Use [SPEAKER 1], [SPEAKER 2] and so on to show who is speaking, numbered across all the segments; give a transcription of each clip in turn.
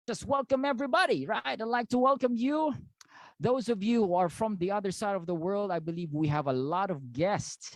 [SPEAKER 1] Just welcome everybody, right? I'd like to welcome you. Those of you who are from the other side of the world, I believe we have a lot of guests.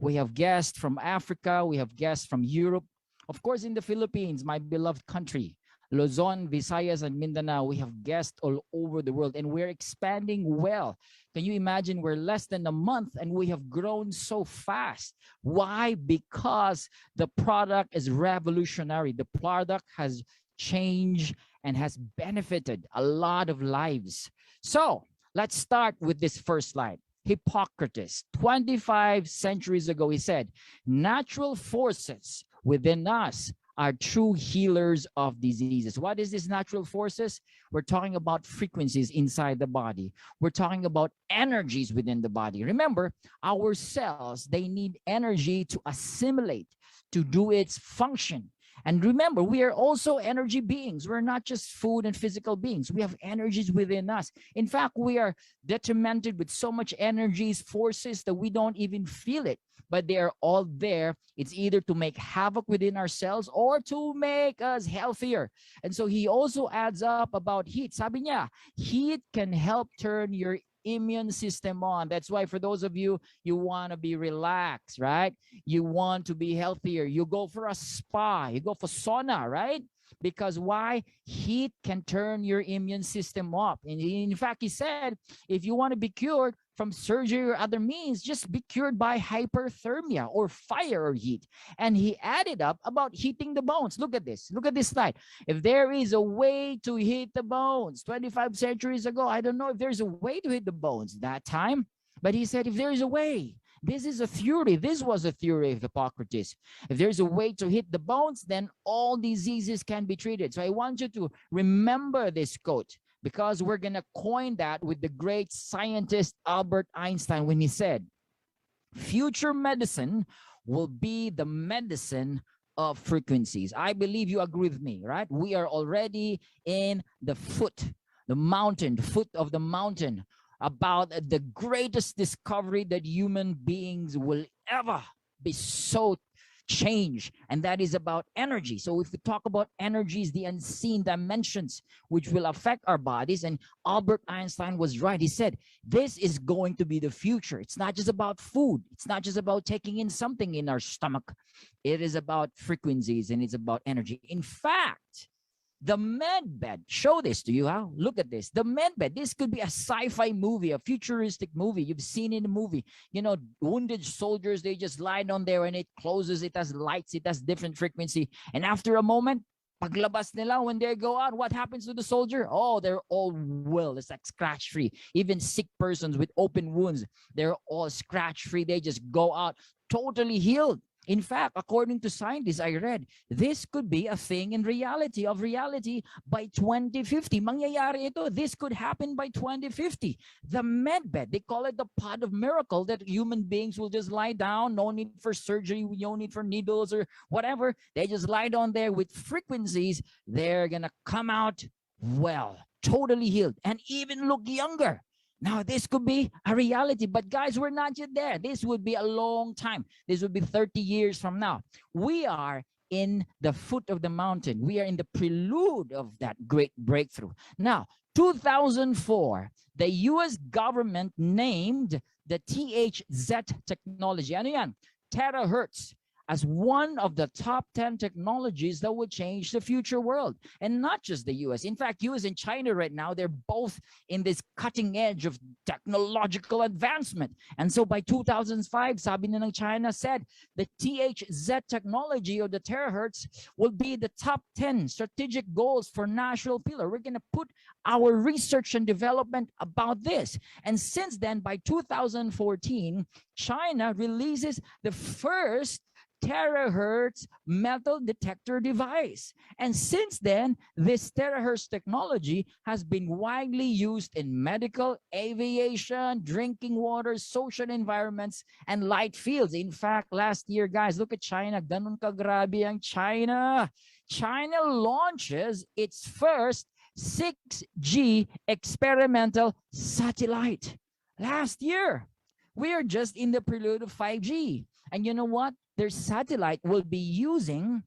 [SPEAKER 1] We have guests from Africa, we have guests from Europe. Of course, in the Philippines, my beloved country, Luzon, Visayas, and Mindanao, we have guests all over the world, and we're expanding well. Can you imagine? We're less than a month and we have grown so fast. Why? Because the product is revolutionary. The product has changed and has benefited a lot of lives. So let's start with this first slide. Hippocrates, 25 centuries ago, he said, natural forces within us are true healers of diseases. What is this natural forces? We're talking about frequencies inside the body. We're talking about energies within the body. Remember, our cells, they need energy to assimilate, to do its function. And remember, we are also energy beings. We're not just food and physical beings. We have energies within us. In fact, we are detrimented with so much energies, forces that we don't even feel it, but they are all there. It's either to make havoc within ourselves or to make us healthier. And so he also adds up about heat. Sabi niya, heat can help turn your immune system on. That's why for those of you, you want to be relaxed, right? You want to be healthier. You go for a spa, you go for sauna, right? Because why? Heat can turn your immune system up. And in fact, he said, if you want to be cured from surgery or other means, just be cured by hyperthermia or fire or heat. And he added up about heating the bones. Look at this. Look at this slide. If there is a way to heat the bones, 25 centuries ago, I don't know if there's a way to heat the bones that time, but he said, if there is a way, this is a theory. This was a theory of Hippocrates. If there's a way to hit the bones, then all diseases can be treated. So I want you to remember this quote, because we're going to coin that with the great scientist Albert Einstein when he said, future medicine will be the medicine of frequencies. I believe you agree with me, right? We are already in the foot of the mountain, about the greatest discovery that human beings will ever be so change, and that is about energy. So if we talk about energies, the unseen dimensions which will affect our bodies, and Albert Einstein was right. He said this is going to be the future. It's not just about food, it's not just about taking in something in our stomach. It is about frequencies and it's about energy. In fact, the med bed, show this to you. How? Look at this. The med bed. This could be a sci-fi movie, a futuristic movie. You've seen in the movie, you know, wounded soldiers, they just lie down there and it closes. It has lights. It has different frequency. And after a moment, paglabas nila, when they go out, what happens to the soldier? Oh, they're all well. It's like scratch-free. Even sick persons with open wounds, they're all scratch-free. They just go out totally healed. In fact, according to scientists I read, this could be a thing in reality by 2050. Mangyayari ito. This could happen by 2050. The medbed, they call it the pod of miracle, that human beings will just lie down, no need for surgery, no need for needles or whatever. They just lie down there with frequencies. They're going to come out well, totally healed, and even look younger. Now, this could be a reality, but guys, we're not yet there. This would be a long time. This would be 30 years from now. We are in the foot of the mountain. We are in the prelude of that great breakthrough. Now, 2004, the US government named the THZ technology, ano yan? Terahertz, as one of the top 10 technologies that will change the future world. And not just the US. In fact, US and China right now, they're both in this cutting edge of technological advancement. And so by 2005, sabi na ng China said, the THZ technology or the terahertz will be the top 10 strategic goals for national pillar. We're gonna put our research and development about this. And since then, by 2014, China releases the first terahertz metal detector device. And since then, this terahertz technology has been widely used in medical, aviation, drinking water, social environments, and light fields. In fact, last year, guys, look at China. Ganun kagrabe ang China. China launches its first 6G experimental satellite last year. We are just in the prelude of 5G. And you know what? Their satellite will be using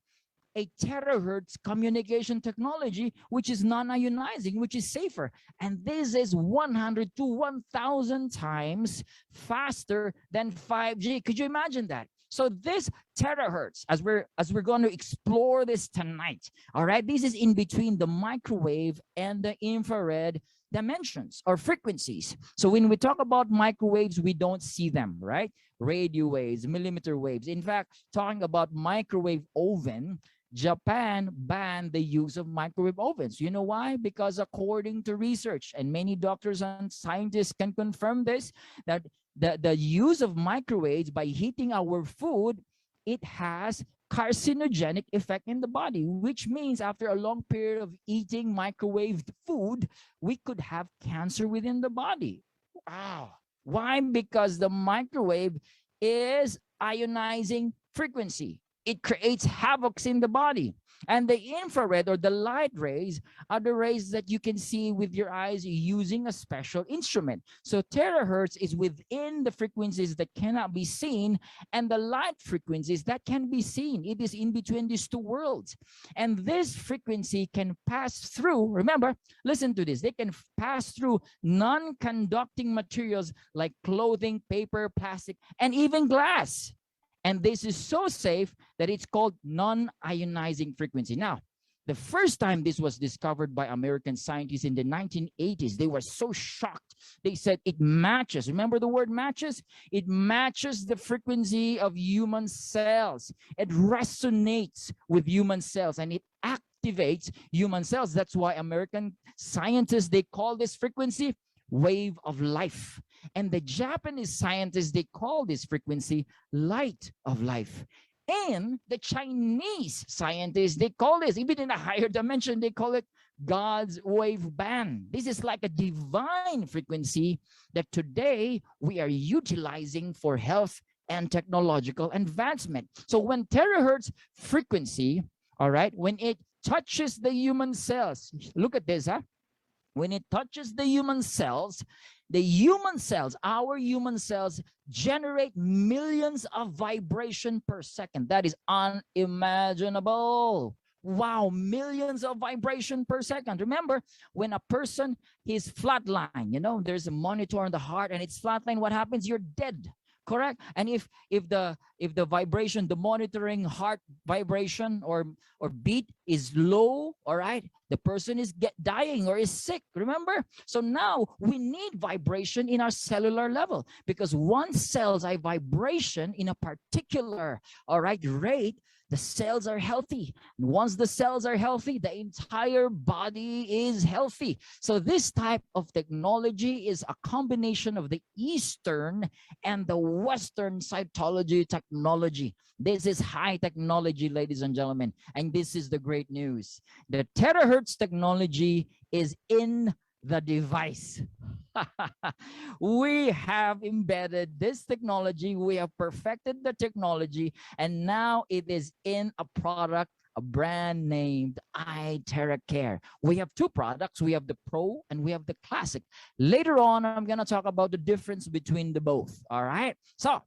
[SPEAKER 1] a terahertz communication technology, which is non-ionizing, which is safer. And this is 100 to 1,000 times faster than 5G. Could you imagine that? So this terahertz, as we're going to explore this tonight, all right, this is in between the microwave and the infrared dimensions or frequencies. So when we talk about microwaves, we don't see them, right? Radio waves, millimeter waves. In fact, talking about microwave oven, Japan banned the use of microwave ovens. You know why? Because according to research, and many doctors and scientists can confirm this, that the use of microwaves by heating our food, it has carcinogenic effect in the body, which means after a long period of eating microwaved food, we could have cancer within the body. Wow. Why? Because the microwave is ionizing frequency. It creates havoc in the body. And the infrared or the light rays are the rays that you can see with your eyes using a special instrument. So terahertz is within the frequencies that cannot be seen and the light frequencies that can be seen. It is in between these two worlds. And this frequency can pass through, remember, listen to this, they can pass through non-conducting materials like clothing, paper, plastic, and even glass. And this is so safe that it's called non-ionizing frequency. Now, the first time this was discovered by American scientists in the 1980s, they were so shocked. They said it matches. Remember the word matches? It matches the frequency of human cells. It resonates with human cells and it activates human cells. That's why American scientists, they call this frequency wave of life. And the Japanese scientists, they call this frequency light of life. And the Chinese scientists, they call this, even in a higher dimension, they call it God's wave band. This is like a divine frequency that today we are utilizing for health and technological advancement. So when terahertz frequency, all right, when it touches the human cells, look at this, huh? When it touches the human cells, our human cells generate millions of vibration per second. That is unimaginable. Wow, millions of vibration per second. Remember, when a person is flatline, you know, there's a monitor on the heart and it's flatline, what happens? You're dead. Correct. And if the vibration, the monitoring heart vibration or beat is low, all right, the person is dying or is sick. Remember? So now we need vibration in our cellular level, because once cells have vibration in a particular, all right, rate, the cells are healthy. And once the cells are healthy, the entire body is healthy. So this type of technology is a combination of the Eastern and the Western cytology technology. This is high technology, ladies and gentlemen. And this is the great news. The terahertz technology is in the device. We have embedded this technology, we have perfected the technology, and now it is in a product, a brand named IteraCare. We have two products. We have the Pro and we have the Classic. Later on, I'm going to talk about the difference between the both. All right. So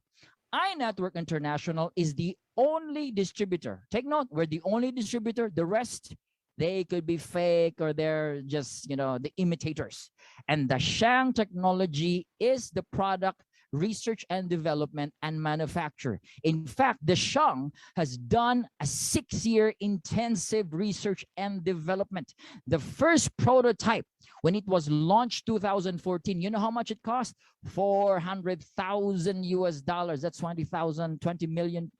[SPEAKER 1] iNetwork International is the only distributor. Take note, we're the only distributor. The rest, they could be fake or they're just, you know, the imitators. And the Shang technology is the product, research and development and manufacture. In fact, the Shang has done a 6-year intensive research and development. The first prototype, when it was launched 2014, you know how much it cost? 400,000 US dollars. That's 20 million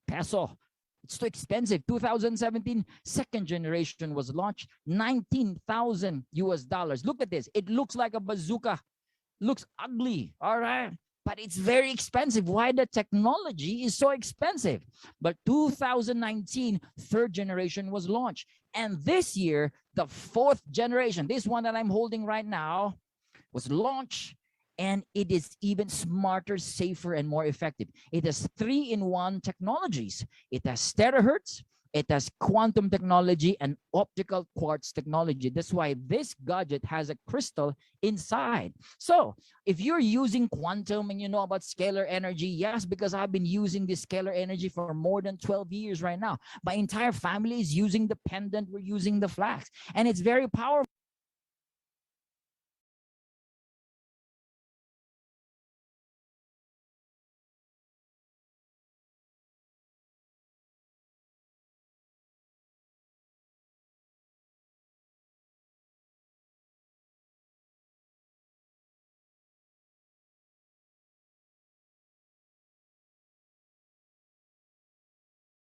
[SPEAKER 1] peso. It's too expensive. 2017, second generation was launched, 19,000 US dollars. Look at this. It looks like a bazooka. Looks ugly, all right? But it's very expensive. Why? The technology is so expensive. But 2019, third generation was launched. And this year, the fourth generation, this one that I'm holding right now, was launched. And it is even smarter, safer, and more effective. It has 3-in-1 technologies. It has terahertz, It has quantum technology and optical quartz technology. That's why this gadget has a crystal inside. So if you're using quantum and you know about scalar energy, yes, because I've been using this scalar energy for more than 12 years right now. My entire family is using the pendant. We're using the flax. And it's very powerful.